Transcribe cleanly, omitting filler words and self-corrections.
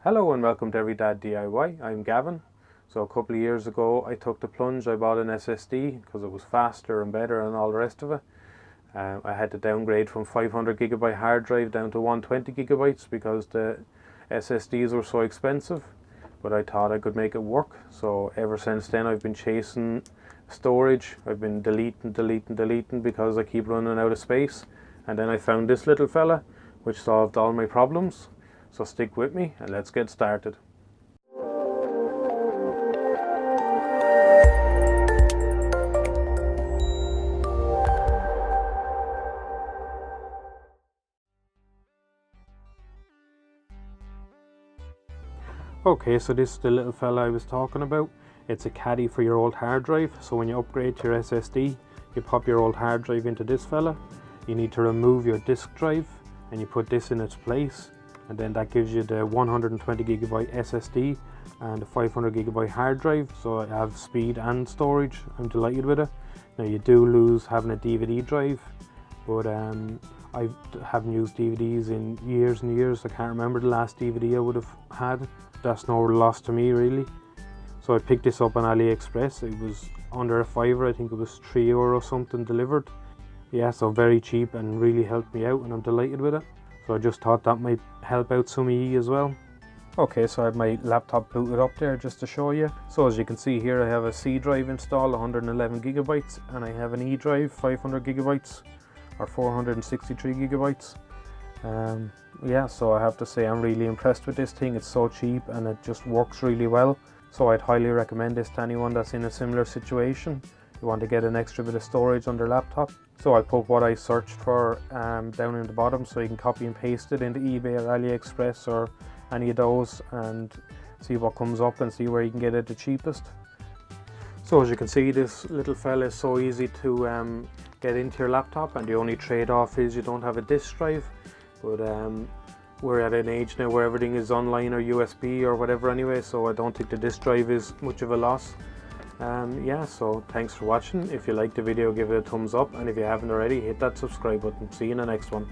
Hello and welcome to Every Dad DIY. I'm Gavin. So a couple of years ago I took the plunge. I bought an SSD because it was faster and better and all the rest of it. I had to downgrade from 500 gigabyte hard drive down to 120 gigabytes because the SSDs were so expensive, but I thought I could make it work. So ever since then I've been chasing storage. I've been deleting because I keep running out of space, and then I found this little fella which solved all my problems. So stick with me and let's get started. Okay, so this is the little fella I was talking about. It's a caddy for your old hard drive. So when you upgrade to your SSD, you pop your old hard drive into this fella. You need to remove your disk drive and you put this in its place, and then that gives you the 120 gigabyte SSD and a 500 gigabyte hard drive. So I have speed and storage. I'm delighted with it. Now you do lose having a DVD drive, but I haven't used DVDs in years and years. I can't remember the last DVD I would have had. That's no loss to me really. So I picked this up on AliExpress. It was under a fiver. I think it was €3 something delivered. Yeah, so very cheap and really helped me out, and I'm delighted with it. So I just thought that might help out some of you as well. Okay, so I have my laptop booted up there just to show you. So as you can see here, I have a C drive installed, 111 gigabytes, and I have an E drive, 500 gigabytes or 463 gigabytes. Yeah, so I have to say I'm really impressed with this thing. It's so cheap and it just works really well. So I'd highly recommend this to anyone that's in a similar situation. You want to get an extra bit of storage on their laptop. So I'll put what I searched for down in the bottom, so you can copy and paste it into eBay or AliExpress or any of those and see what comes up and see where you can get it the cheapest. So as you can see, this little fella is so easy to get into your laptop, and the only trade-off is you don't have a disk drive. But we're at an age now where everything is online or USB or whatever anyway, so I don't think the disk drive is much of a loss. Yeah, so thanks for watching. If you liked the video, give it a thumbs up, and if you haven't already, hit that subscribe button. See you in the next one.